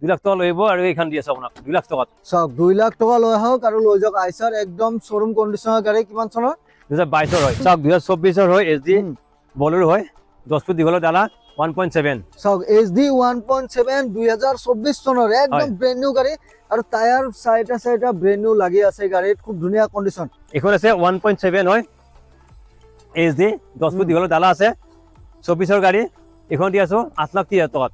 2 লাখ টাকা লইব আৰু এইখন দি আছে আপোনাক 2 লাখ টাকাত চাওক 2 লাখ টাকা লৈ আহক আৰু লৈ যাওক আইচাৰ একদম শ্বৰুম কণ্ডিচনৰ গাড়ী কিমান চনৰ 2022 হয় চাওক 2024 হয় এসডি বলেৰো হয় 10 ফুট দীঘলৰ ডালা 1.7 চাওক এসডি 1.7 2024 চনৰ একদম ব্ৰেন্ড নিউ গাড়ী আৰু টায়াৰ চাইটা ব্ৰেন্ড নিউ লাগি আছে গাড়ীত খুব ধুনীয়া কণ্ডিচন এখন আছে 1.7 হয় এসডি 10 ফুট দীঘলৰ ডালা আছে 24 ৰ গাড়ী এখন দি আছো 8 লাখ 30 টাকাত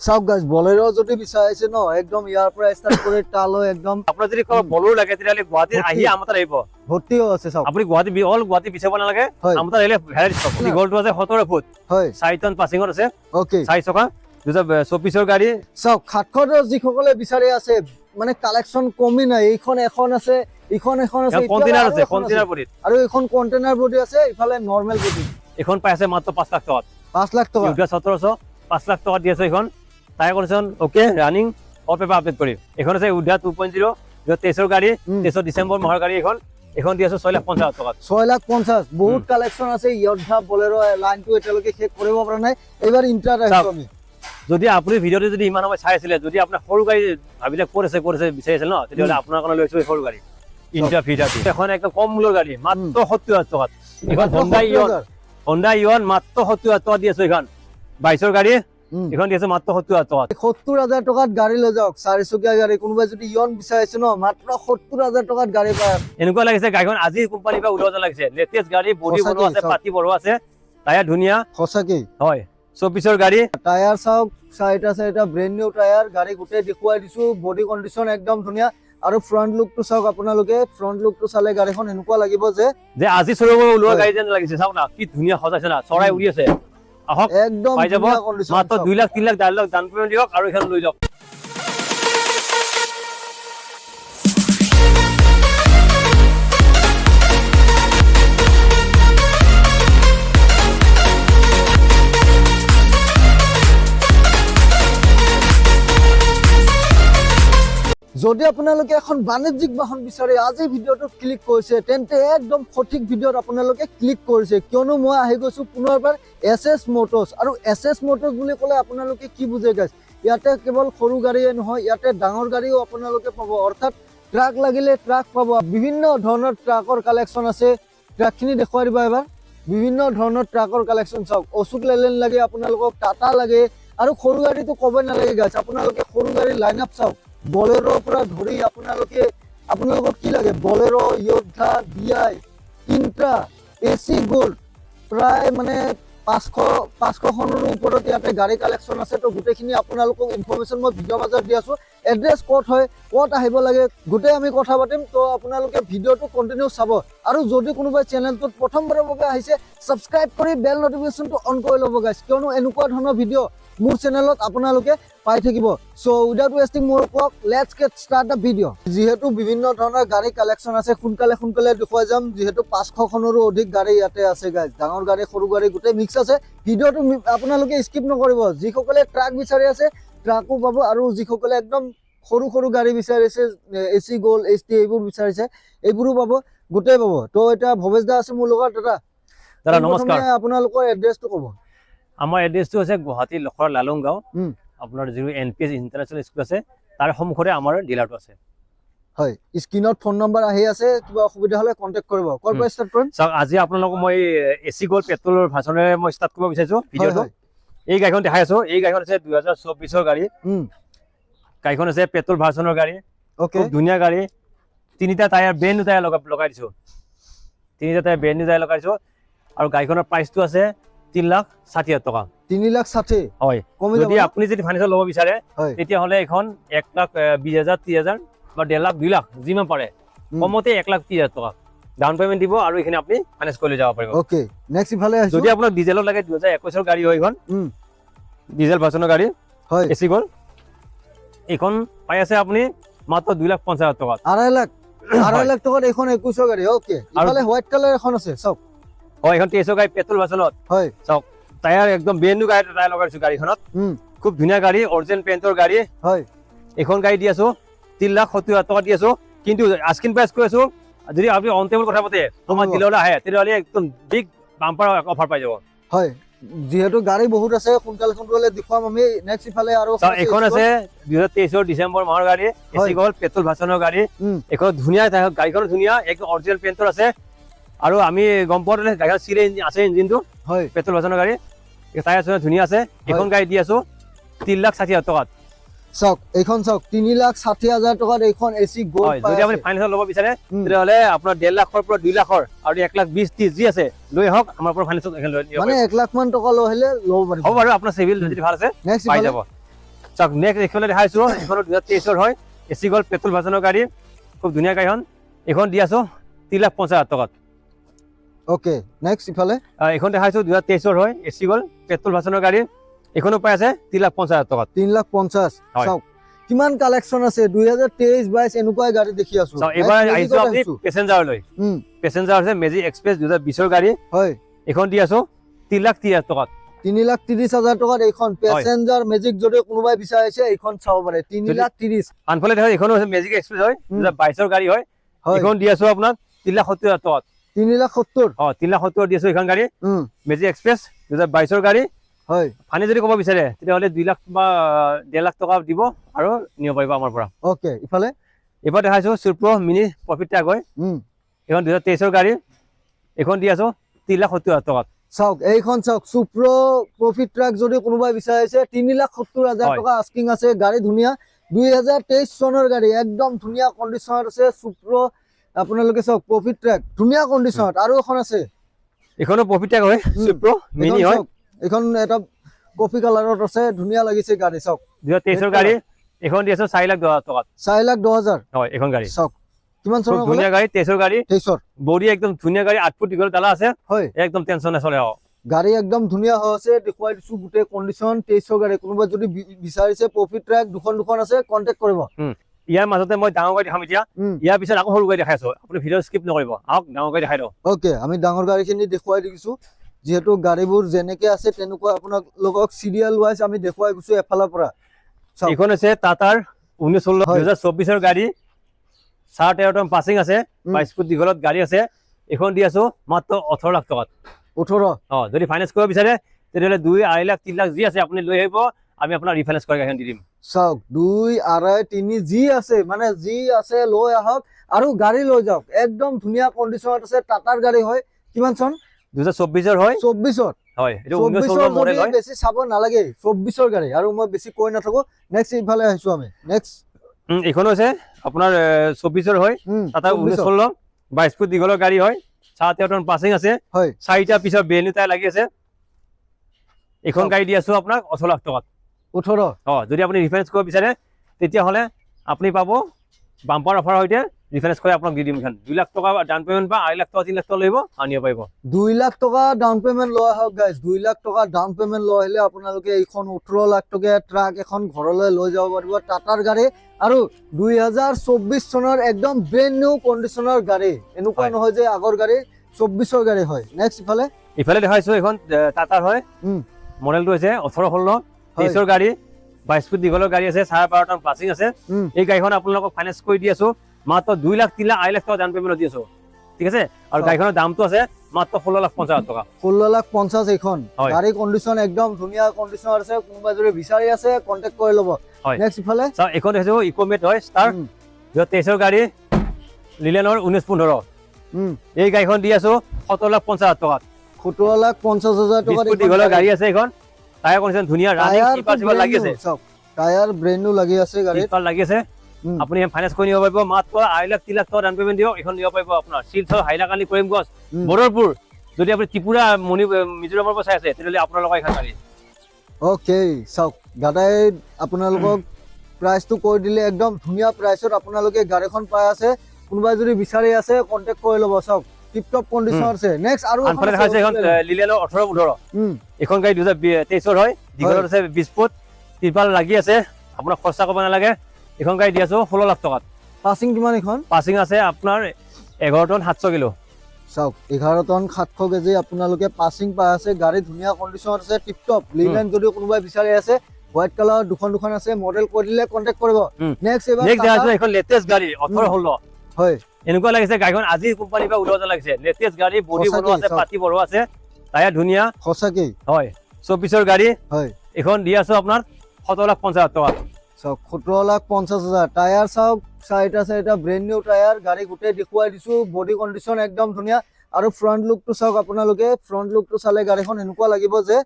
চাওক গাইজ বলেৰো যদি বিচাৰিছে ন একদম ইয়াৰ পৰা ষ্টাৰ্ট কৰি তালৈ একদম আপোনাৰ যদি বলেৰো লাগে তেতিয়াহ'লে গুৱাহাটীত আহি আমাৰ তাত আহিব ভৰ্তিও আছে চাওক আপুনি গুৱাহাটী বিচাৰিব নালাগে আমাৰ তাত আহিলে ভেৰাইটি পাব দীঘলটো আছে 17 ফুট হয় 4 টন পাছিঙত আছে ওকে 4 চকা 2024 ৰ গাড়ী চাওক খাটখটৰ যিসকলে বিচাৰি আছে মানে কালেকশ্যন কমি নাই এইখন এখন আছে এইখন এখন আছে কন্টেইনাৰ আছে কন্টেইনাৰ বডিত আৰু এইখন কন্টেইনাৰ বডি আছে ইফালে নৰ্মেল বডি এখন পাই আছে মাত্ৰ 5 লাখ টাকাত 5 লাখ টকা 1700 5 লাখ টাকা দি আছে এখন tyre condition okay running all paper update কৰিম এখন আছে উডা 2.0 23 ৰ গাড়ী 23 ডিচেম্বৰ মাহৰ গাড়ী এখন দি আছে 6 লাখ 50 টাকাত 6 লাখ 50 বহুত কালেকশ্যন আছে ইয়দ্ধা বলেৰো লাইনটো এতিয়ালৈকে শেষ কৰিব পৰা নাই এবাৰ ইন্টাৰ ৰাখিছো আমি যদি আপুনি ভিডিঅ'টো যদি ইমান সময় চাই আছিলে যদি আপোনাৰ সৰু গাড়ী ভাবিলে কৰিছে বিচাৰিছিল ন তেতিয়াহ'লে আপোনাৰ কাৰণে লৈছো সৰু গাড়ী ইন্টাৰ ফিটাটি এখন একদম কম মূল্যৰ গাড়ী মাত্ৰ 70000 টাকাত এখন হণ্ডা ইয়ন মাত্ৰ 70000 টাকা দি আছে এখন 22 ৰ গাড়ী এখন দি আছে মাত্ৰ 70000 টাকাত 70000 টাকাত গাড়ী লৈ যাওক চাৰিচকীয়া গাড়ী কোনোবাই যদি ইয়ন বিচাৰিছে ন মাত্ৰ 70000 টাকাত গাড়ী পায় এনেকুৱা লাগিছে গাড়ীখন আজি কোম্পানীৰ পৰা ওলোৱা লাগিছে লেটেষ্ট গাড়ী বডি বনোৱা আছে পাতি বনোৱা আছে টায়াৰ ধুনীয়া সঁচাকৈ হয় 24 ৰ গাড়ী টায়াৰ চাওক চাইটা ব্ৰেন্ড নিউ টায়াৰ গাড়ী গোটেই দেখুৱাই দিছো বডি কণ্ডিচন একদম ধুনীয়া আৰু ফ্ৰন্ট লুকটো চাওক আপোনালোকে ফ্ৰন্ট লুকটো চালে গাড়ীখন এনেকুৱা লাগিব যে আজি শ্বৰুম ওলোৱা গাড়ী যেন লাগিছে চাওক না কি ধুনীয়া সজাইছে না চৰাই উৰি আছে আহক একদম পাই যাব মাত্ৰ 2 লাখ 3 লাখ 4 লাখ ডাউন পেমেণ্ট দিয়ক আৰু এখন লৈ যাওক যদি আপোনালোকে এখন বাণিজ্যিক বাহন বিচাৰে আজি ভিডিঅ'টো ক্লিক কৰিছে তেন্তে একদম সঠিক ভিডিঅ'ত আপোনালোকে ক্লিক কৰিছে কিয়নো মই আহি গৈছো পুনৰবাৰ এছএছ মটৰ্ছ আৰু এছএছ মটৰ্ছ বুলি ক'লে আপোনালোকে কি বুজে গাইছ ইয়াতে কেৱল সৰু গাড়ীয়ে নহয় ইয়াতে ডাঙৰ গাড়ীও আপোনালোকে পাব অৰ্থাৎ ট্ৰাক লাগিলে ট্ৰাক পাব বিভিন্ন ধৰণৰ ট্ৰাকৰ কালেকশ্যন আছে ট্ৰাকখিনি দেখুৱাই দিব এবাৰ বিভিন্ন ধৰণৰ ট্ৰাকৰ কালেকশ্যন চাওক অশোক লেলেন লাগে আপোনালোকক টাটা লাগে আৰু সৰু গাড়ীটো ক'বই নালাগে গাইছ আপোনালোকে সৰু গাড়ীৰ লাইন আপ চাওক বলেৰো পৰা ধৰি আপোনালোকক কি লাগে Bolero Yodha DI Intra AC gold প্ৰায় মানে 500খনৰ ওপৰত ইয়াতে গাড়ী কালেকশ্যন আছে তো গোটেইখিনি আপোনালোকক ইনফৰমেশ্যন মই ভিডিঅ' মাজত দি আছো এড্ৰেছ ক'ত হয় ক'ত আহিব লাগে গোটেই আমি কথা পাতিম তো আপোনালোকে ভিডিঅ'টো কণ্টিনিউ চাব আৰু যদি কোনোবাই চেনেলটোত প্ৰথমবাৰৰ বাবে আহিছে ছাবস্ক্ৰাইব কৰি বেল নটিফিকেশ্যনটো অন কৰি ল'ব গাইছ কিয়নো এনেকুৱা ধৰণৰ ভিডিঅ' মোৰ চেনেলত আপোনালোকে পাই থাকিব সো উইদাউট ৱেষ্টিং মোৰ clock let's get start the video' যেহেতু বিভিন্ন ধৰণৰ গাড়ী কালেকশ্যন আছে সোনকালে দেখুৱাই যাম যেহেতু 500খনৰো অধিক গাড়ী ইয়াতে আছে গাইজ ডাঙৰ গাড়ী সৰু গাড়ী গোটেই মিক্স আছে ভিডিঅ'টো আপোনালোকে স্কিপ নকৰিব যিসকলে ট্ৰাক বিচাৰি আছে ট্ৰাকো পাব আৰু যিসকলে একদম সৰু গাড়ী বিচাৰিছে এসি গোল্ড এইচটি এইবোৰ বিচাৰিছে এইবোৰো পাব গোটেই পাব তো এটা ভৱেশ দা আছে মোৰ লগত দাদা নমস্কাৰ আপোনালোকৰ এড্ৰেছটো ক'ব আমাৰ এড্ৰেছটো আছে গুৱাহাটী লখৰা লালুং গাঁও আপোনাৰ যিটো এনপিএছ ইণ্টাৰনেশ্যনেল স্কুল আছে তাৰ সন্মুখতে আমাৰ ডিলাৰটো আছে হয় স্ক্ৰিনত ফোন নম্বৰ আহি আছে কিবা অসুবিধা হ'লে কন্টেক্ট কৰিব ক'ৰ পৰা ষ্টাৰ্ট কৰিম চাওক আজি আপোনালোকক মই এসি গোল্ড পেট্ৰলৰ ভাৰ্চনেৰে মই ষ্টাৰ্ট কৰিব বিচাৰিছো ভিডিঅ'টো এই গাড়ীখন দেখাই আছো এই গাড়ীখন আছে 2024 ৰ গাড়ী গাড়ীখন আছে পেট্ৰল ভাৰ্চনৰ গাড়ী ওকে খুব ধুনীয়া গাড়ী তিনিটা টায়াৰ ব্ৰেণ্ড নিউ টায়াৰ লগাই দিছো আৰু গাড়ীখনৰ প্ৰাইচটো আছে 3,60,000 টাকা 3,60,000 হয় যদি আপুনি যদি ফাইনেন্সত ল'ব বিচাৰে তেতিয়াহ'লে এখন 1,20,000 30,000 বা 1.5 লাখ 2 লাখ যিমান পাৰে কমতে 1,30,000 টাকা ডাউন পেমেণ্ট দিব আৰু এইখিনি আপুনি ফাইনেন্স কৰি যাব পাৰিব ওকে নেক্সট ইফালে আহিছো যদি আপোনাক ডিজেলত লাগে 2021 ৰ গাড়ী হয় এখন ডিজেল ভাৰ্চনৰ গাড়ী হয় এসি গোল্ড এখন পাই আছে আপুনি মাত্ৰ 2,50,000 টাকা 2.5 লাখ টাকাত এখন 21 ৰ গাড়ী ওকে ইফালে হোৱাইট কালাৰ এখন আছে চাওক হয় এখন 23 ৰ গাড়ী পেট্ৰল ভাৰ্চনত হয় চাওক টায়াৰ একদম ব্ৰেণ্ড নিউ টায়াৰ লগাইছো গাড়ীখনত খুব ধুনীয়া গাড়ী অৰিজিনেল পেইণ্টৰ গাড়ী হয় এখন গাড়ী দি আছো 3,70,000 টাকা দি আছো কিন্তু আস্কিং প্ৰাইচ কৈ আছো যদি আপুনি অন টেবল কথা পাতে আমাৰ ডিলাৰলৈ আহে তেতিয়াহ'লে একদম বিগ বাম্পাৰ অফাৰ পাই যাব হয় যিহেতু গাড়ী বহুত আছে সোনকালে দেখুৱাম আমি নেক্সট ইফালে আৰু এখন আছে 2023 ডিসেম্বৰ মাহৰ গাড়ী এসি গল পেট্ৰল ভাৰ্চনৰ গাড়ী এখন ধুনীয়া গাড়ীখন ধুনীয়া এক অৰিজিনেল পেইণ্টৰ আছে আৰু আমি গম পাওঁ গাড়ীখন চিৰে আছে ইঞ্জিনটো হয় পেট্ৰল ভাৰ্চনৰ গাড়ী টায়াৰ আছে ধুনীয়া আছে এখন গাড়ী দি আছো 3,60,000 টকাত চাওক এইখন চাওক 3,60,000 টকাত এইখন এসি গোল্ড হয় যদি আপুনি ফাইনেন্স ল'ব বিচাৰে তেতিয়াহ'লে আপোনাৰ 1.5 লাখৰ পৰা 2 লাখৰ আৰু 1,20,30 যি আছে লৈ হওক আমাৰ পৰা ফাইনেন্স এখন লৈ মানে 1 লাখ মান টকা লৈ হলে ল'ব পাৰিব হ'ব বাৰু আপোনাৰ সিভিল যদি ভাল আছে নেক্সট পাই যাব চাওক নেক্সট এইখনে দেখাইছো এইখন 2023 হয় এসি গল পেট্ৰল ভাৰ্চনৰ গাড়ী খুব ধুনীয়া গাড়ীখন এখন দি আছো 3,50,000 টকাত ওকে নেক্সট ইফালে এইখন দেখাইছো 2023 হয় এসি গল পেট্ৰল ভাৰ্চনৰ গাড়ী এখনো পাই আছে 3,50,000 টকাত 3,50,000 হয়। চাওক কিমান কালেকচন আছে 2023-22 এনেকুৱাই গাড়ী দেখি আছো এবাৰ আহিছো আপুনি পেসেঞ্জাৰ লৈ পেসেঞ্জাৰ আছে মেজিক এক্সপ্ৰেছ 2020 গাড়ী হয় এখন দি আছো 3,30,000 টকাত 3,30,000 টকাত এইখন পেসেঞ্জাৰ মেজিক যদি কোনোবাই বিচাৰিছে এইখন চাব পাৰে 3,30,000 আনফালে দেখা এইখন হৈছে মেজিক এক্সপ্ৰেছ হয় 2022 গাড়ী হয় এখন দি আছো আপোনাক 3,70,000 টকাত 3,70,000 3,70,000 দি আছো এইখন গাড়ী মেজিক এক্সপ্ৰেছ 2022 গাড়ী হয় ফাইনেন্স যদি ক'ব বিচাৰে তেতিয়াহ'লে 2 লাখ বা 1.5 লাখ টকা দিব আৰু নিব পাৰিব আমাৰ পৰা ওকে ইফালে এবাৰ দেখাইছো সুপ্ৰ মিনি প্ৰফিট ট্ৰাক হয় এখন 2023 গাড়ী এখন দি আছো 3,70,000 টকাত চাওক এইখন চাওক সুপ্ৰ প্ৰফিট ট্ৰাক যদি কোনোবাই বিচাৰিছে 3,70,000 টকা আস্কিং আছে গাড়ী ধুনীয়া 2023 চনৰ গাড়ী একদম ধুনীয়া কণ্ডিচনত আছে সুপ্ৰ আপোনালোকে চাওক প্ৰফিট ট্ৰাক ধুনীয়া কণ্ডিচনত আৰু এখন আছে এখনো প্ৰফিট ট্ৰাক হয় সুপ্ৰ মিনি হয় এখন এটা কফি কালাৰত আছে ধুনীয়া লাগিছে গাড়ী চাওক 2023 গাড়ী এখন দি আছো 4,10,000 টকাত 4,10,000 হয় এখন গাড়ী চাওক কিমান চনৰ ধুনীয়া গাড়ী 23 গাড়ী 23 বডি একদম ধুনীয়া গাড়ী 8 ফুট দীঘল ডালা আছে হয় একদম টেনচন নচলে গাড়ী একদম ধুনীয়া হৈ আছে দেখুৱাই দিছো গোটেই কণ্ডিচন 23 গাড়ী কোনোবা যদি বিচাৰিছে প্ৰফিট ট্ৰাক দুখন আছে কন্টাক্ট কৰিব ইয়াৰ মাজতে মই ডাঙৰ গাড়ী দেখাম এতিয়া ইয়াৰ পিছত আকৌ সৰু গাড়ী দেখাই আছো আপুনি ভিডিঅ স্কিপ নকৰিব আহক ডাঙৰ গাড়ী দেখাই দিওঁ ওকে আমি ডাঙৰ গাড়ীখিনি দেখুৱাই দিছো যেহেতু গাড়ীবোৰ যেনেকে আছে তেনেকুৱা আপোনালোকক সিৰিয়াল ওয়াইজ আমি দেখুৱাই গৈছো এফালৰ পৰা এইখন আছে টাটাৰ 2024 গাড়ী 13 টন পাসিং আছে 22 ফুট দীঘলত গাড়ী আছে এখন দি আছো মাত্ৰ 18 লাখ টকাত 18 যদি ফাইনেন্স কৰিব বিচাৰে তেতিয়াহ'লে 2, 2.5 লাখ 3 লাখ যি আছে আপুনি লৈ আহিব আমি আপোনাৰ ৰিফাইনেন্স কৰি গাড়ীখন দি দিম চাওক 2, 2.5, 3 যি আছে মানে যি আছে লৈ আহক আৰু গাড়ী লৈ যাওক একদম ধুনীয়া কণ্ডিচনত আছে টাটাৰ গাড়ী হয় কিমান চন 2024 হয় 24 হয় এটা 19 মডেল হয় বেছি চাব নালাগে 24 গাড়ী আৰু মই বেছি কৈ নাথাকো নেক্সট ইফালে আহিছো আমি নেক্সট এইখন আছে আপোনাৰ 24 হয় টাটা 19 22 ফুট দীঘলৰ গাড়ী হয় 13 টন পাসিং আছে হয় 4টা পিছৰ বেনি টায়াৰ লাগি আছে এখন গাড়ী দি আছো আপোনাক 18 লাখ টকাত 18 যদি আপুনি ৰিফাইনেন্স কৰিব বিচাৰে তেতিয়াহ'লে আপুনি পাব বাম্পাৰ অফাৰ হৈতে ৰিফাইনেন্স কৰি আপোনাক দি দিম এখন 2 লাখ টকা ডাউন পেমেন্ট বা 2 লাখ টকা 3 লাখ টকা লইব আনিব পাৰিব 2 লাখ টকা ডাউন পেমেন্ট লৈ আহক গাইজ 2 লাখ টকা ডাউন পেমেন্ট লৈ আহিলে আপোনালোকে এইখন 18 লাখ টকা ট্ৰাক এখন ঘৰলৈ লৈ যাব পাৰিব টাটাৰ গাড়ী আৰু 2024 চনৰ একদম ব্ৰেণ্ড নিউ কণ্ডিচনৰ গাড়ী এনেকুৱা নহয় যে আগৰ গাড়ী 24 গাড়ী হয় নেক্সট ইফালে দেখাইছো এখন টাটাৰ হয় মডেলটো হৈছে 18 23 গাড়ী 22 ফুট দীঘলৰ গাড়ী আছে 12.5 টন পাসিং আছে এই গাড়ীখন আপোনালোকক ফাইনেন্স কৰি দি আছো মাত্ৰ 2 লাখ 3 লাখ 2 লাখ টকা ডাউন পেমেন্ট দি আছো ঠিক আছে আৰু গাড়ীখনৰ দামটো আছে মাত্ৰ 16,50,000 টকা 16,50,000 এইখন গাড়ী কণ্ডিচন একদম ধুনীয়া কণ্ডিচন আছে কোনোবা যদি বিচাৰি আছে কন্টাক্ট কৰি ল'ব নেক্সট ইফালে চাও এখন হৈছে ইকোমেট হয় ষ্টাৰ 2023 গাড়ী লিলেনৰ 1915 এই গাড়ীখন দি আছো 17,50,000 টকাত 17,50,000 টকা দীঘলৰ গাড়ী আছে এখন টায়াৰ কণ্ডিচন ধুনীয়া ৰানিং কিপাৰ লাগি আছে টায়াৰ ব্ৰেণ্ড নিউ লাগি আছে গাড়ী কিপাৰ লাগি আছে আপুনি ফাইনেন্স কৰি নিব পাৰিব মাত্ৰ 2 লাখ 3 লাখ টকা ডাউন পেমেন্ট দিও এখন নিব পাৰিব আপোনাৰ শিলচৰ হাইলাকান্দি কৰিমগঞ্জ বৰৰপুৰ যদি আপুনি ত্ৰিপুৰা মিজোৰামৰ পৰা চাই আছে তেতিয়াহ'লে আপোনালোকৰ এখন গাড়ী ওকে চাওক দাদাই আপোনালোকক প্ৰাইচটো কৈ দিলে একদম ধুনীয়া প্ৰাইচত আপোনালোকে গাড়ীখন পাই আছে কোনোবা যদি বিচাৰি আছে কন্টাক্ট কৰি ল'ব চাওক টিপ টপ কণ্ডিচন আছে নেক্সট আৰু আনফালে দেখাইছে এখন লিলেনৰ 18 এখন গাড়ী 2023 হয় দীঘলত আছে 20 ফুট ত্ৰিপাল লাগি আছে আপোনাক খৰচা কৰিব নালাগে এখন গাড়ী দি আছো 16 লাখ টকাত পাসিং কিমান এখন পাসিং আছে আপোনাৰ 11 টন 700 কিলো চাওক 11 টন 700 কেজি আপোনালোকে পাসিং পাই আছে গাড়ী ধুনীয়া কণ্ডিচনত আছে টিপ টপ লিলেন যদি কোনোবাই বিচাৰি আছে হোৱাইট কালাৰ দুখন আছে মডেল কৈ দিলে কন্টাক্ট কৰিব নেক্সট দেখাইছো এখন লেটেস্ট গাড়ী 18 হয় এনেকুৱা লাগিছে গাড়ীখন আজি কোম্পানীৰ পৰা ওলোৱা লাগিছে লেটেস্ট গাড়ী বডি বনোৱা আছে পাতি বনোৱা আছে টায়াৰ ধুনীয়া সঁচাকেই হয় 24ৰ গাড়ী হয় এখন দি আছো আপোনাৰ 17,50,000 টকা চাওক 17,50,000 টায়াৰ চাওক চাৰিটা ব্ৰেণ্ড নিউ টায়াৰ গাড়ী গোটেই দেখুৱাই দিছো বডি কণ্ডিশ্যন একদম ধুনীয়া আৰু ফ্ৰণ্ট লুকটো চাওক আপোনালোকে ফ্ৰণ্ট লুকটো চালে গাড়ীখন এনেকুৱা লাগিব যে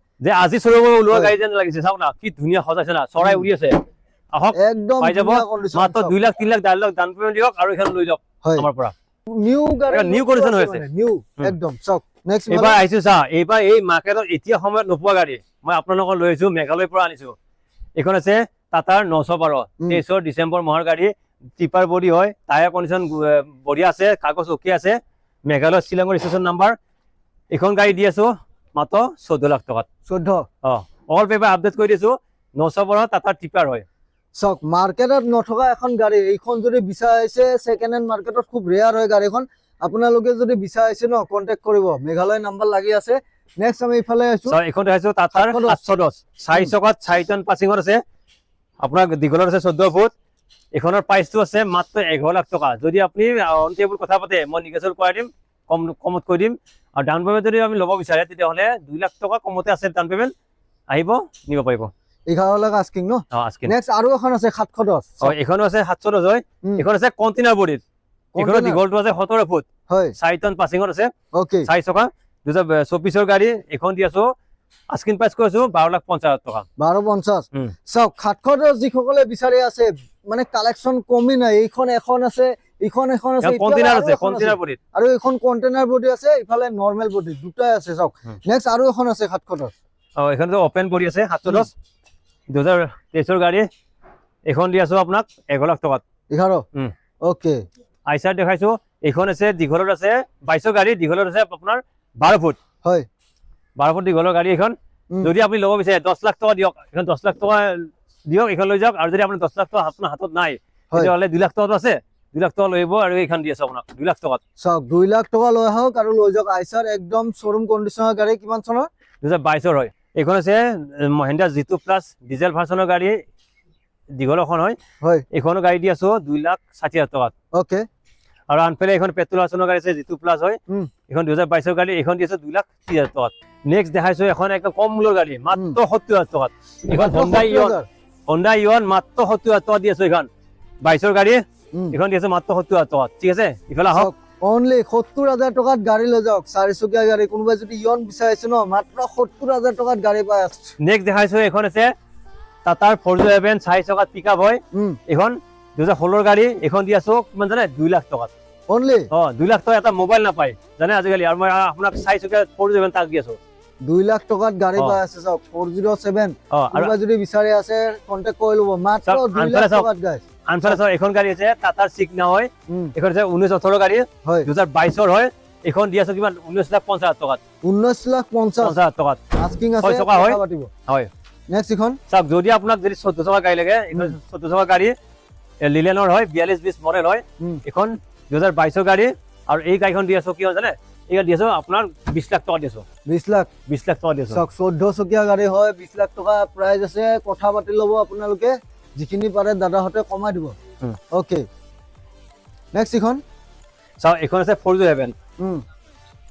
আজি শ্বৰুম ওলোৱা গাড়ী যেন লাগিছে চাওক না কি ধুনীয়া সজাইছে না চৰাই উৰি আছে আহক একদম পাই যাব ধুনীয়া কণ্ডিশ্যন মাত্ৰ 2 লাখ 3 লাখ 4 লাখ ডাউন পেমেণ্ট দিয়ক আৰু এখন লৈ যাওক হয় আমাৰ পৰা নিউ গাড়ী নিউ কণ্ডিশ্যন হৈ আছে নিউ একদম চাওক নেক্সট এইবাৰ আহিছো চা এইবাৰ এই মাৰ্কেটত এতিয়া সময়ত নোপোৱা গাড়ী মই আপোনালোকক লৈ আহিছো মেঘালয়ৰ পৰা আনিছো এখন আছে টাটাৰ 912 23 ডিচেম্বৰ মাহৰ গাড়ী টিপাৰ বডি হয় টায়াৰ কণ্ডিশ্যন বঢ়িয়া আছে কাগজ ওকে আছে মেঘালয় শ্বিলঙৰ ৰেজিষ্ট্ৰেশ্যন নাম্বাৰ এখন গাড়ী দি আছো মাত্ৰ 14 লাখ টকাত 14 অল পেপাৰ আপডেট কৰি দিছো 912 টাটাৰ টিপাৰ হয় চাওক মাৰ্কেটত নথকা এখন গাড়ী এইখন যদি বিচাৰিছে ছেকেণ্ড হেণ্ড মাৰ্কেটত খুব ৰেয়াৰ হয় গাড়ীখন আপোনালোকে যদি বিচাৰিছে ন কণ্টেক্ট কৰিব মেঘালয় নাম্বাৰ লাগি আছে নেক্সট আমি ইফালে আছো এখন দেখাইছো টাটাৰ 710 4 চকাত 4 টন পাছিঙৰ আছে আপোনাৰ দীঘলৰ আছে 14 ফুট এখনৰ প্ৰাইচটো আছে মাত্ৰ 11 লাখ টকা যদি আপুনি অন টেবুল কথা পাতে মই নিগেচল কৰাই দিম কমত কৈ দিম আৰু ডাউন পেমেণ্ট যদি আমি ল'ব বিচাৰে তেতিয়াহ'লে 2 লাখ টকা কমতে আছে ডাউন পেমেণ্ট আহিব নিব পাৰিব 11 লাখ আস্কিং ন আস্কিং নেক্সট আৰু এখন আছে 710 হয় এখনো আছে 710 হয় এখন আছে কন্টেইনাৰ বডিত এখনৰ দীঘলটো আছে 17 ফুট হয় 4 টন পাছিঙৰ আছে ওকে 4 চকা 2024ৰ গাড়ী এখন দি আছো আস্কিং প্ৰাইচ কৈছো 12,50,000 টকা 12,50 চাওক 710 যিসকলে বিচাৰি আছে মানে কালেকচন কমি নাই এইখন এখন আছে এইখন এখন আছে কন্টেইনাৰ আছে কন্টেইনাৰ বডিত আৰু এইখন কন্টেইনাৰ বডি আছে ইফালে নৰমাল বডি দুটাই আছে চাওক নেক্সট আৰু এখন আছে 710 এখানে তো ওপেন বডি আছে 710 2023ৰ গাড়ী এখন দি আছো আপোনাক 11 লাখ টকাত 11 ওকে আইসাৰ দেখাইছো এখন আছে দীঘলৰ আছে 22ৰ গাড়ী দীঘলৰ আছে আপোনাৰ 12 ফুট হয় 12 ফুট দীঘলৰ গাড়ী এখন যদি আপুনি ল'ব বিচাৰে 10 লাখ টকা দিয়ক এখন 10 লাখ টকা দিয়ক এখন লৈ যাওক আৰু যদি আপুনি 10 লাখ টকা আপোনাৰ হাতত নাই তেতিয়াহ'লে 2 লাখ টকা আছে 2 লাখ টকা লৈব আৰু এইখন দি আছো আপোনাক 2 লাখ টকাত চাওক 2 লাখ টকা লৈ আহক আৰু লৈ যাওক আইসাৰ একদম শোৰুম কন্ডিশনৰ গাড়ী কিমান চনৰ 2022ৰ হয় এখন আছে মহিন্দ্ৰা জিতু প্লাস ডিজেল ভাৰ্চনৰ গাড়ী দীঘলখন হয় হয় এখনো গাড়ী দি আছো 2,60,000 টকাত ওকে আৰু আনফালে এখন পেট্ৰল ভাৰ্চনৰ গাড়ী আছে জিতু প্লাস হয় এখন 2022ৰ গাড়ী এখন দি আছে 2,30,000 টকাত নেক্সট দেখাইছো এখন একদম কম মূল্যৰ গাড়ী মাত্ৰ 70,000 টকাত এখন হন্ডা ইয়ন মাত্ৰ 70,000 টকা দি আছো এখন 22ৰ গাড়ী এখন দি আছে মাত্ৰ 70,000 টকাত ঠিক আছে ইফালে আহক অনলি 70,000 টকাত গাড়ী লৈ যাওক চাৰিচকীয়া গাড়ী কোনোবাই যদি ইয়ন বিচাৰিছে ন মাত্ৰ 70,000 টকাত গাড়ী পাই আছে নেক্সট দেখাইছো এখন আছে টাটাৰ 407 4 চকাত পিকআপ হয় এখন 2016ৰ গাড়ী এখন দি আছো কিমান জানে 2 লাখ টকাত অনলি 2 লাখ টকা এটা মোবাইল নাপায় জানে আজিকালি আৰু মই আপোনাক 4 চকাত 407 তাক দি আছো 2 লাখ টকাত গাড়ী পাই আছে চাওক 407 কোনোবাই যদি বিচাৰি আছে কন্টাক্ট কৰি ল'ব মাত্ৰ 2 লাখ টকাত গাইছ আনফালে এখন গাড়ী আছে টাটাৰ সিগনা হয় এখন আছে 1918 গাড়ী হয় 2022ৰ হয় এখন দি আছো কিমান 19,50,000 টকাত 19,50,000 টকাত আস্কিং আছে 6 চকা হয় পাতিব হয় নেক্সট এখন চাওক যদি আপোনাক যদি 14 চকা গাড়ী লাগে এখন 14 চকা গাড়ী লিলেনৰ হয় 4220 মডেল হয় এখন 2022ৰ গাড়ী আৰু এই গাড়ীখন দি আছো কি হয় জানে এই গাড়ী দি আছো আপোনাৰ 20 লাখ টকা দি আছো 20 লাখ 20 লাখ টকা দি আছো চাওক 14 চকীয়া গাড়ী হয় 20 লাখ টকা প্ৰাইস আছে কথা পাতি ল'ব আপোনালোকে যিখিনি পাৰে দাদাহঁতে কমাই দিব ওকে নেক্সট এখন চাওক এখন আছে 407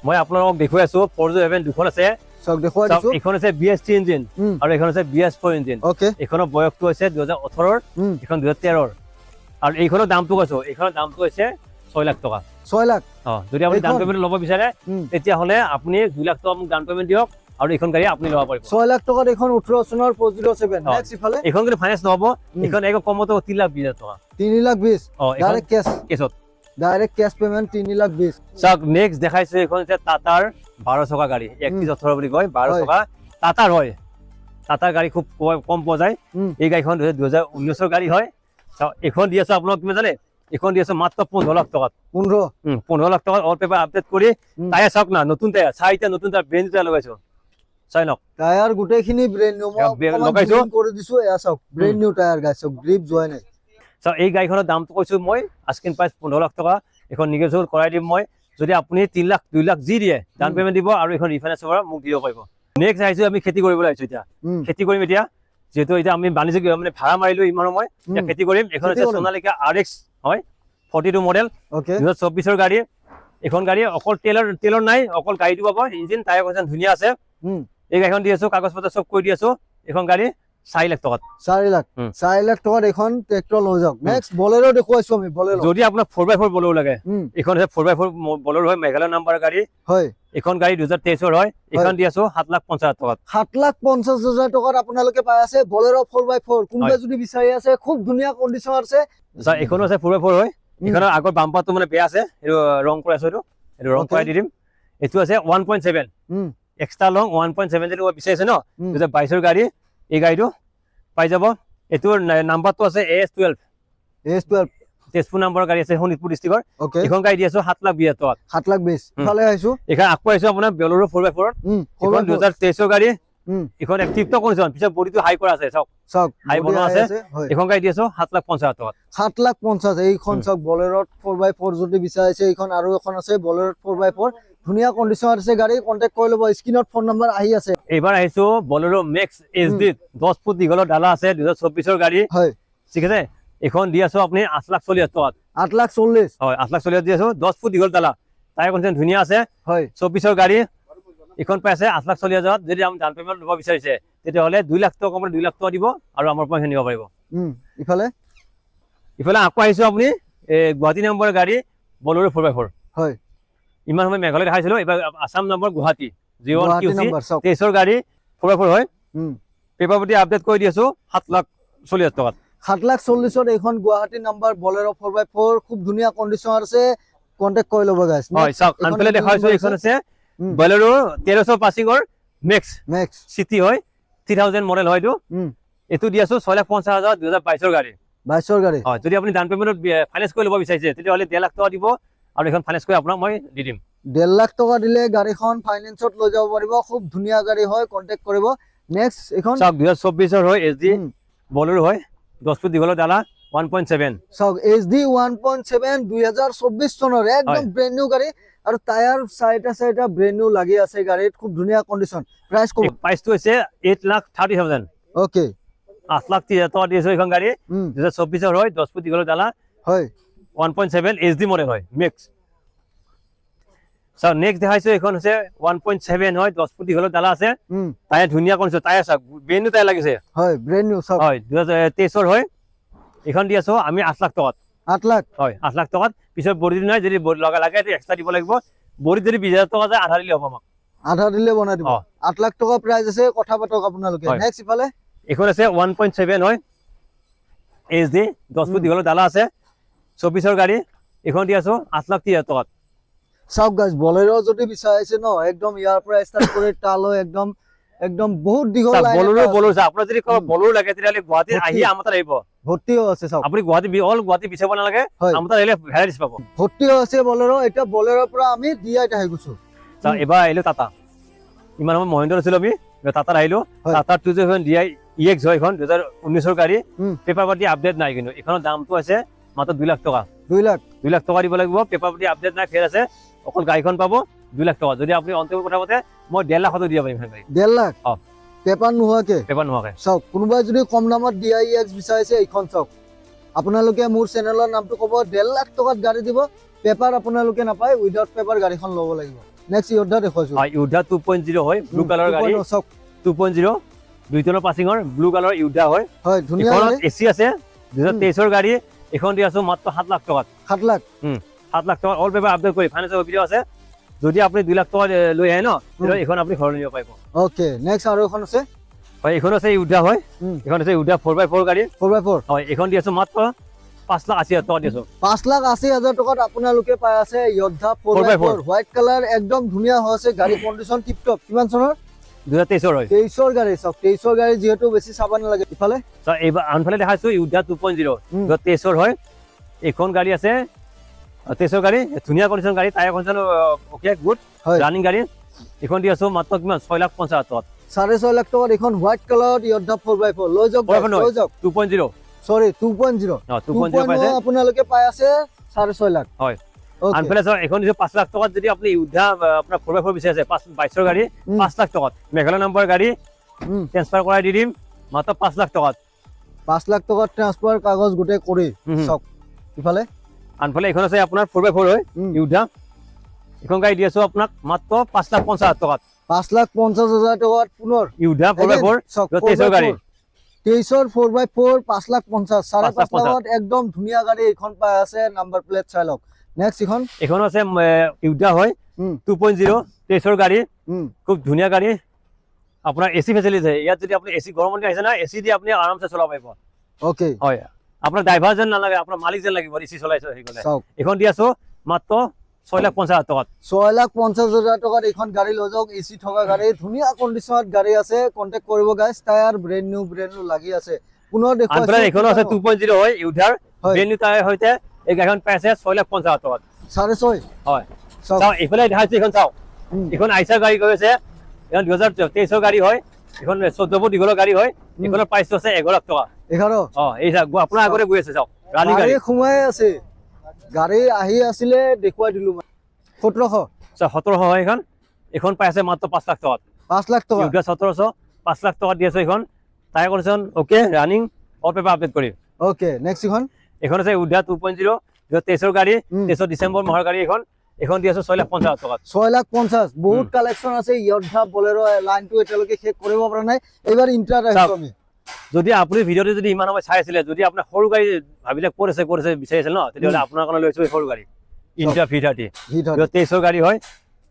মই আপোনালোকক দেখুৱাই আছো 407 দুখন আছে চাওক দেখুৱাই দিছো এখন আছে BS3 ইঞ্জিন আৰু এখন আছে BS4 ইঞ্জিন ওকে এখনৰ বয়সটো হৈছে 2018ৰ এখন 2013ৰ আৰু এইখনৰ দামটো কৈছো এইখনৰ দামটো হৈছে 6 লাখ টকা 6 লাখ যদি আপুনি ডাউন পেমেণ্ট ল'ব বিচাৰে তেতিয়াহ'লে আপুনি 2 লাখ টকা মোক ডাউন পেমেণ্ট দিয়ক আৰু এইখন গাড়ী আপুনি ল'ব পাৰিব 6 লাখ টকাত এখন 18 চনৰ 407 নেক্সট ইফালে এইখন কিন্তু ফাইনেন্স নহব এইখন একো কমতো 3,20,000 টকা 3,20,000 ডাইৰেক্ট কেছ কেছত ডাইৰেক্ট কেছ পেমেন্ট 3,20,000 চাওক নেক্সট দেখাইছো এইখন এতিয়া টাটাৰ 12 চকা গাড়ী 3118 বুলি কয় 12 চকা টাটাৰ হয় টাটাৰ গাড়ী খুব কম পোৱা যায় এই গাড়ীখন 2019ৰ গাড়ী হয় চাওক এইখন দি আছে আপোনাক কিমান জানে এখন দি আছে মাত্ৰ 15 লাখ টকাত 15 লাখ টকাত অল পেপাৰ আপডেট কৰি টায়াৰ চাওক না নতুন টায়াৰ 4টা নতুন টায়াৰ ব্ৰেণ্ড টায়াৰ লগাইছো চাই লওক টায়াৰ গোটেইখিনি ব্ৰেণ্ড নিউ লগাইছো কৰি দিছো এয়া চাওক ব্ৰেণ্ড নিউ টায়াৰ গাইছ গ্ৰিপ জয় নাই চাওক এই গাড়ীখনৰ দামটো কৈছো মই আস্কিং প্ৰাইচ 15 লাখ টকা এখন নিগেচল কৰাই দিম মই যদি আপুনি 3 লাখ 2 লাখ যি দিয়ে ডাউন পেমেণ্ট দিব আৰু এখন ৰিফাইনেন্স পৰা মোক দিব পাৰিব নেক্সট আহিছো আমি খেতি কৰিবলৈ আহিছো এতিয়া খেতি কৰিম এতিয়া যেহেতু এতিয়া আমি বাণিজ্যিক মানে ভাড়া মাৰিলো ইমান সময় এতিয়া খেতি কৰিম এখন আছে সোণালিকা RX হয় 42 মডেল ওকে 2024ৰ গাড়ী এখন গাড়ী অকল তেলৰ নাই, অকল গাড়ীটো পাব, ইঞ্জিন টায়াৰ কণ্ডিশ্যন ধুনীয়া আছে। এই গাড়ীখন দি আছো, কাগজ পত্ৰ চব কৰি দি আছো। এখন গাড়ী 4 লাখ টকাত। 4 লাখ 4 লাখ টকাত এখন ট্ৰেক্টৰ লৈ যাওক। নেক্সট বলেৰো দেখুৱাইছো আমি, বলেৰো। যদি আপোনাৰ 4x4 বলেৰো লাগে, এখন আছে 4x4 বলেৰো হয়, মেঘালয় নাম্বাৰ গাড়ী হয়। এখন গাড়ী 2023 হয়, এখন দি আছো 7,50,000 টকাত। 7,50,000 টকাত আপোনালোকে পাই আছে বলেৰো 4x4। কোনোবাই যদি বিচাৰি আছে, খুব ধুনীয়া কণ্ডিশ্যন আছে। এখনো আছে 4x4 হয়, এখনৰ আগৰ বাম্পাৰটো মানে বেয়া আছে, এইটো ৰং কৰি আছো, এইটো ৰং কৰাই দি দিম। এইটো আছে 1.7 এক্সট্ৰা লং 1.7 যদি বিচাৰিছে ন, 2022 গাড়ী, এই গাড়ীটো পাই যাব। এইটোৰ নাম্বাৰটো আছে AS12 তেজপুৰ নাম্বাৰৰ গাড়ী আছে, শোণিতপুৰ ডিষ্ট্ৰিক্টৰ। এখন গাড়ী দি আছো 7,20,000 টকাত। 7,20,000 ইফালে আহিছো। এখন আকৌ আহিছো আপোনাৰ বলেৰো 4x4 এখন 2023 গাড়ী, এখন এক্টিভটো কণ্ডিশ্যন, পিছত বডিটো হাই কৰা আছে, চাওক চাওক হাই বনোৱা আছে। এখন গাড়ী দি আছো 7,50,000 টকাত। 7,50,000 এইখন চাওক বলেৰো 4x4 যদি বিচাৰিছে, এইখন আৰু এখন আছে বলেৰো 4x4, ধুনীয়া কণ্ডিশ্যন আছে গাড়ী। কন্টেক্ট কৰি ল'ব, স্ক্ৰিনত ফোন নম্বৰ আহি আছে। এইবাৰ আহিছো বলেৰো মেক্স HD 10 ফুট দীঘলৰ ডালা আছে, 2024 গাড়ী হয়, ঠিক আছে। এখন দি আছো আপুনি 8,40,000 টকাত। 8,40,000 হয়, 8,40,000 দি আছো, 10 ফুট দীঘল ডালা, টায়াৰ কণ্ডিশ্যন ধুনীয়া আছে হয়। 24 গাড়ী, এখন পাই আছে 8,40,000। যদি আমি ডাউন পেমেণ্ট ল'ব বিচাৰিছে, তেতিয়াহ'লে 2 লাখ টকা কমাই 2 লাখ টকা দিব আৰু আমাৰ পৰা নিব পাৰিব। ইফালে আকৌ আহিছো আপুনি গুৱাহাটী নম্বৰ গাড়ী বলেৰো 4x4 হয়। ইমান সময় মেঘালয় দেখাইছিলো, এবাৰ আসাম নম্বৰ গুৱাহাটী 01QC23 গাড়ী 4x4 হয়। পেপাৰ পাতি আপডেট কৰি দি আছো 7,40,000 টকাত। 7,40,000 এইখন গুৱাহাটী নম্বৰ বলেৰো 4x4, খুব ধুনীয়া কণ্ডিশ্যন আছে। কন্টেক্ট কৰি ল'ব গাইছ। হয়, চাওক আনফালে দেখাইছো, এইখন আছে বলেৰো 1300 পাছিঙৰ মেক্স সিটি হয়, 3000 মডেল হয়। এইটো দি আছো 6,50,000 2022 গাড়ী। 22 গাড়ী হয়। যদি আপুনি ডাউন পেমেণ্টত ফাইনেন্স কৰি ল'ব বিচাৰিছে, তেতিয়াহ'লে 1.5 লাখ টকা দিব আৰু এখন ফাইনেন্স কৰি আপোনাক মই দি দিম। 1.5 লাখ টকা দিলে গাড়ীখন ফাইনেন্সত লৈ যাব পাৰিব, খুব ধুনীয়া গাড়ী হয়। কন্টেক্ট কৰিব। নেক্সট এইখন চাওক 2024 হয়, HD বলেৰো হয়, 10 ফুট দীঘলৰ ডালা 1.7। চাওক HD 1.7 2024 চনৰ একদম ব্ৰেণ্ড নিউ গাড়ী, আৰু টায়াৰ চাইটা ব্ৰেণ্ড নিউ লাগি আছে গাড়ীত, খুব ধুনীয়া কণ্ডিশ্যন। প্ৰাইচটো হৈছে 8,30,000। ওকে, 8,30,000 টকা দিছো। এইখন গাড়ী 2024 হয়, 10 ফুট দীঘলৰ ডালা হয়, 1.7 HD মডেল হয়, মেক্স। চাওক নেক্সট দেখাইছো, এইখন হৈছে 1.7 হয়, 10 ফুট দীঘলৰ ডালা আছে, টায়াৰ ধুনীয়া কণ্ডিশ্যন, টায়াৰ চাওক ব্ৰেণ্ড নিউ টায়াৰ লাগিছে হয়, ব্ৰেণ্ড নিউ চাওক হয়, 2023 হয়। এইখন দি আছো আমি 8 লাখ টকাত। 8 লাখ হয়, 8 লাখ টকাত। পিছত বডি নাই, যদি লগা লাগে এক্সট্ৰা দিব লাগিব। বডি যদি 20,000 টকা যায়, আধা দিলে হ'ব, আমাক আধা দিলে বনাই দিব। 8 লাখ টকা প্ৰাইচ আছে, কথা পাতক আপোনালোকে। নেক্সট ইফালে এইখন আছে 1.7 হয়, HD 10 ফুট দীঘলৰ ডালা আছে, 24 গাড়ী। এইখন দি আছো 8,30,000 টকাত। চাওক গাইজ, বলেৰো যদি বিচাৰিছে ন, একদম ইয়াৰ পৰা ষ্টাৰ্ট কৰি তালৈ একদম বহুত দীঘল বলেৰো আপোনাৰ যদি বলেৰো লাগে, তেতিয়াহ'লে গুৱাহাটীত আহি আমাৰ তাত আহিব। ভৰ্তিও আছে, চাওক আপুনি গুৱাহাটী বিচাৰিব নালাগে, আমাৰ তাত আহিলে ভেৰাইটিজ পাব। ভৰ্তিও আছে বলেৰো। এতিয়া বলেৰোৰ পৰা আমি DI আহি গৈছো। এবাৰ আহিলো টাটা, ইমান সময় মহিন্দ্ৰা আছিলো, আমি টাটাত আহিলো। টাটাৰ 2000 DI EX হয়, এখন 2019 গাড়ী। পেপাৰ পাতি আপডেট নাই, কিন্তু এইখনৰ দামটো আছে মাত্ৰ 2 লাখ টকা। 2 লাখ টকা দিব লাগিব। পেপাৰ পাতি আপডেট নাই, ফেৰ আছে, অকল গাড়ীখন পাব 2 লাখ টকা। যদি আপুনি অন্তিম কথা পাতে, মই 1.5 লাখতো দিব পাৰিম। 1.5 লাখ পেপাৰ নোহোৱাকে? পেপাৰ নোহোৱাকে। চাওক, কোনোবাই যদি কম দামত DI EX বিচাৰিছে, এইখন চাওক। আপোনালোকে মোৰ চেনেলৰ নামটো ক'ব, 1.5 লাখ টকাত গাড়ী দিব। পেপাৰ আপোনালোকে নাপায়, উইদাউট পেপাৰ গাড়ীখন ল'ব লাগিব। নেক্সট ইয়োদ্ধা দেখুৱাইছো। ইয়োদ্ধা 2.0 হয়, ব্লু কালাৰ গাড়ী। চাওক 2.0 2 টনৰ পাছিঙৰ ব্লু কালাৰ ইয়োদ্ধা হয়। হয়, ধুনীয়া। AC আছে, 2023 গাড়ী। এখন দি আছো মাত্ৰ 7 লাখ টকাত। 7 লাখ 7 লাখ টকা অল পেপাৰ আপডেট কৰি ফাইনেন্সৰ ভিডিঅ' আছে। যদি আপুনি 2 লাখ টকা লৈ আহে ন, তেতিয়া এখন আপুনি ঘৰলৈ নিব পাৰিব। ওকে, নেক্সট আৰু এখন আছে হয়, এখন আছে ইয়োদ্ধা হয়, এখন আছে ইয়োদ্ধা 4x4 গাড়ী। 4x4 হয়, এখন দি আছো মাত্ৰ 5,80,000 টকা দি আছো। 5,80,000 টকাত আপোনালোকে পাই আছে ইয়োদ্ধা 4x4 হোৱাইট কালাৰ, একদম ধুনীয়া হৈ আছে গাড়ী, কণ্ডিশ্যন টিপ টপ। কিমান চনৰ? 2023 হয়। 23 গাড়ী। চাওক 23 গাড়ী যিহেতু বেছি চাব নালাগে। ইফালে এইবাৰ আনফালে দেখাইছো ইয়োদ্ধা 2.0 2023 হয়। এখন গাড়ী আছে 23 গাড়ী, ধুনীয়া কণ্ডিশ্যন গাড়ী, tyre condition okay good, running গাড়ী। এখন দি আছো মাত্ৰ কিমান 6,50,000 টকাত। 6.5 লাখ টকাত এখন হোৱাইট কালাৰত ইয়োদ্ধা 4x4 লৈ যাওক। 2.0 সৰি 2.0 2.0 আপোনালোকে পাই আছে 6.5 লাখ। হয়, আনফালে চাওক এখন 5 লাখ টকাত যদি আপুনি ইয়োদ্ধা আপোনাৰ 4x4 বিচাৰিছে, 22 গাড়ী 5 লাখ টকাত, মেঘালয় নম্বৰ গাড়ী, ট্ৰান্সফাৰ কৰাই দি দিম মাত্ৰ 5 লাখ টকাত। 5 লাখ টকাত ট্ৰান্সফাৰ কাগজ গোটেই কৰি চাওক। ইফালে আনফালে এখন আছে আপোনাৰ 4x4 হয়, ইয়োদ্ধা এখন গাড়ী দি আছো আপোনাক মাত্ৰ 5,50,000 টকাত 5,50,000 টকাত পুনৰ ইউধা 4x4 23 গাড়ী 23-ৰ 4x4 5,50,000 5,500,000 5,50,000 টকাত একদম ধুনীয়া গাড়ী এইখন পাই আছে নাম্বাৰ প্লেট চাই লওক নেক্সট এখন আছে ইউধা হয় 2.0 23 গাড়ী খুব ধুনীয়া গাড়ী আপোনাৰ এসি ফেসিলিটি ইয়াত যদি আপুনি এসি গৰমত আহিছে না এসি দি আপুনি আৰামছে চলাব পাৰিব ওকে হয় আপোনাৰ ড্ৰাইভাৰ যেন নালাগে আপোনাৰ মালিক যেন লাগিব এসি চলাইছে সেইকলে এখন দি আছো মাত্ৰ 6,50,000 টকাত 6,50,000 টকাত এইখন গাড়ী লৈ যাওক এসি থকা গাড়ী ধুনীয়া কণ্ডিচনত গাড়ী আছে কন্টেক্ট কৰিব গাইস টায়াৰ ব্ৰেন্ড নিউ লাগি আছে পুনৰ দেখুৱাইছো আনফালে এখন আছে 2.0 হয় ইউধাৰ ব্ৰেন্ড নিউ টায়াৰ হৈতে এই গাড়ীখন পাইছে 6,50,000 টকাত 6.5 হয় চাও এইফালে দেখাইছো এখন চাও এখন আইসা গাড়ী গৈছে এখন 2023 গাড়ী হয় এখন 14 ফুট দীঘলৰ গাড়ী হয় এখনৰ প্ৰাইস আছে 11 লাখ টকা 11 এই আপোনাৰ আগৰে গৈ আছে চাও ৰালি গাড়ী সোমাই আছে গাড়ী আহি আছিলে দেখুৱাই দিলো 1700 1700 হয় এখন পাইছে মাত্ৰ 5 লাখ টকাত 5 লাখ টকা ইউগা 1700 5 লাখ টকা দি আছে এখন tyre condition okay running all paper update কৰি ওকে নেক্সট এখন আছে উডা 2.0 23 গাড়ী 23 ডিসেম্বৰ মাহৰ গাড়ী এখন দি আছে 6,50,000 টকাত 6,50,000 বহুত কালেকশন আছে ইয়দ্ধা বলেৰো লাইনটো এতিয়ালৈকে শেষ কৰিব পৰা নাই এবাৰ ইন্টাৰ ৰাখিছো আমি যদি আপুনি ভিডিঅ'টো যদি ইমান সময় চাই আছিলে যদি আপোনাৰ সৰু গাড়ী ভাবিলে কৰিছে বিচাৰিছিল ন তেতিয়াহ'লে আপোনাৰ কাৰণে লৈছো সৰু গাড়ী ইণ্ডিয়া V30 23 গাড়ী হয়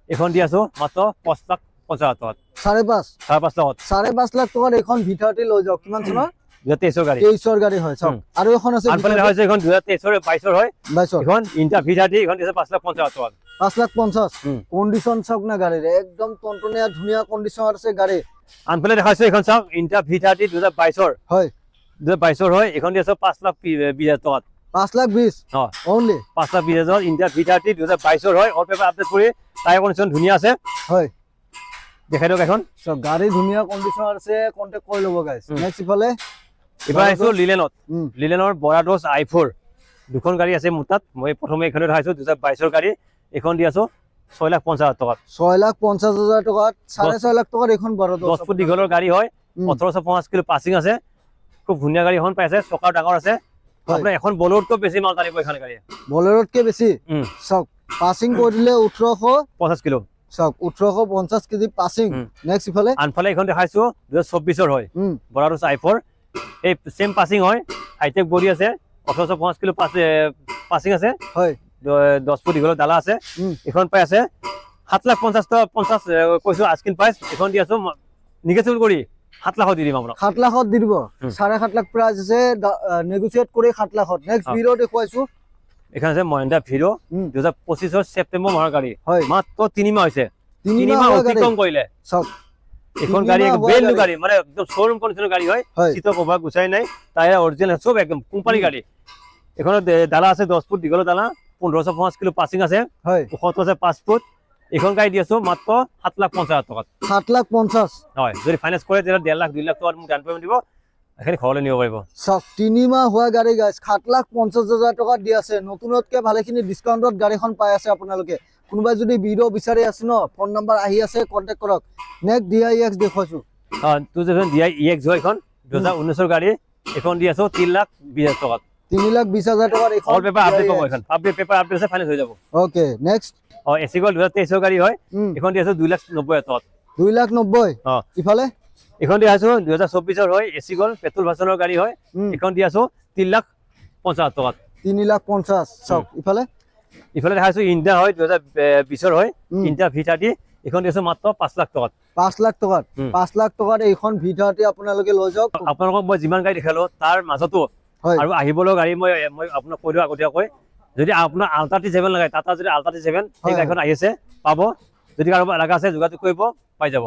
এখন দি আছো মাত্ৰ 5,50,000 টকাত 5.5 লাখ টকাত এখন V30 লৈ যাওক কিমান চনৰ 23 গাড়ী 23 গাড়ী হয় চাওক আৰু এখন আছে আনফালে হৈছে এখন 2023 22 হয় 22 এখন ইণ্ডিয়া V30 এখন দিছে 5,50,000 টকাত 5,50,000 কণ্ডিচন চাওক না গাড়ীৰ একদম টনটনীয়া ধুনীয়া কণ্ডিচন আছে গাড়ী আনফালে দেখাইছো এখন চাওক ইণ্ডিয়া V30 2022 হয় 2022 হয় এখন দি আছে 5,20,000 টকাত 5,20,000 অনলি 5,20,000 ইণ্ডিয়া V30 2022 হয় অল পেপাৰ আপডেট কৰি টায়াৰ কণ্ডিশ্যন ধুনীয়া আছে হয় দেখাই দিয়ক এখন সব গাড়ী ধুনীয়া কণ্ডিচন আছে কন্টেক্ট কৰি ল'ব গাইস নেক্সট ইফালে এবাৰ আহিছো লিলেনৰ বৰাডোছ i4 দুখন গাড়ী আছে মোৰ তাত মই প্ৰথমে এখনে দেখাইছো 2022 গাড়ী এখন দি আছো 6,50,000 টকাত 6,50,000 টকাত 6.5 লাখ টকাত এখন বৰাডোছ 10 ফুট দীঘলৰ গাড়ী হয় 1850 কিলো পাছিং আছে খুব ধুনীয়া গাড়ী এখন পাইছে চকা ডাঙৰ আছে আপোনাৰ এখন বলেৰোতকৈ বেছি মাল টানিব এখন গাড়ী বলেৰোতকৈ বেছি সব পাছিং কৰি দিলে 1850 কিলো সব 1850 কেজি পাছিং নেক্সট ইফালে আনফালে এখন দেখাইছো 2024 হয় বৰাডোছ i4 এই সেম পাছিং হয় হাইটেক বডি আছে 1850 কিলো পাছিং আছে হয় 10 ফুট দীঘলৰ ডালা আছে এখন পাই আছে 7,50,000 কৈছো আস্কিন প্ৰাইস এখন দি আছো নিগেটিভ কৰি 7 লাখত দি দিম আপোনাক 7 লাখত দি দিব 7.5 লাখ প্ৰাইস আছে নেগোচিয়েট কৰি 7 লাখত নেক্সট ভিডিও দেখুৱাইছো এখানে আছে মহিন্দ্ৰা ভিৰো 2025 সেপ্টেম্বৰ মাহৰ গাড়ী মাত্ৰ 3 মাহ হৈছে 3 মাহ অতিক্ৰম কৰিলে সব এখন গাড়ী ব্ৰেন্ড নিউ গাড়ী মানে একদম শোৰুম কন্ডিশনৰ গাড়ী হয় শীত কভাৰ গুছাই নাই টায়াৰ অৰিজিনাল সব একদম কোম্পানী গাড়ী এখন ডালা আছে 10 ফুট দীঘলৰ ডালা 1550 কিলো পাছিং আছে হয় ওখটো আছে 5 ফুট এখন গাড়ী দি আছো মাত্ৰ 7,50,000 টকাত 7,50,000 হয় যদি ফাইনান্স কৰে তেতিয়া 1.5 লাখ 2 লাখ টকা মোক ডাউন পেমেন্ট দিব এখানে ঘৰলৈ নিব পাৰিব সব 3 মাহ হোৱা গাড়ী গাইস 7,50,000 টকা দি আছে নতুনতকে ভালেখিনি ডিসকাউন্টত গাড়ীখন পাই আছে আপোনালোকে কোনোবাই যদি ভিডিও বিচাৰি আছে ন ফোন নাম্বাৰ আহি আছে কন্টাক্ট কৰক নেক্সট DIX দেখুৱাইছো 2000 হয় এখন 2019 গাড়ী এখন দি আছো 3,20,000 টকাত 3,20,000 টকাৰ এখন অল পেপাৰ আপডেট পাব এখন আপডেট পেপাৰ আপডেট আছে ফাইনান্স হৈ যাব ওকে নেক্সট এসি গল 2023 গাড়ী হয় এখন দি আছো 2,90,000 টকাত 2,90,000 ইফালে এখন দি আছো 2024 হয় এসি গল পেট্রোল ভাৰ্চনৰ গাড়ী হয় এখন দি আছো 3,50,000 টকাত 3,50,000 সব ইফালে দেখাইছো ইণ্ডিয়া হয় 2020 হয় ইণ্ডিয়া V30 এখন দি আছো মাত্ৰ 5 লাখ টকাত 5 লাখ টকাত 5 লাখ টকাত এইখন V30 আপোনালোকে লৈ যাওক আপোনালোকক মই যিমান গাড়ী দেখালো তাৰ মাজতো আৰু আহিবলৈ গাড়ী মই আপোনাক কৈ দিও আগতীয়াকৈ যদি আপোনাৰ আল্ট্ৰা T7 লাগে টাটা যদি আল্ট্ৰা T7 এই গাড়ীখন আহি আছে পাব যদি কাৰোবাৰ লাগা আছে যোগাযোগ কৰিব পাই যাব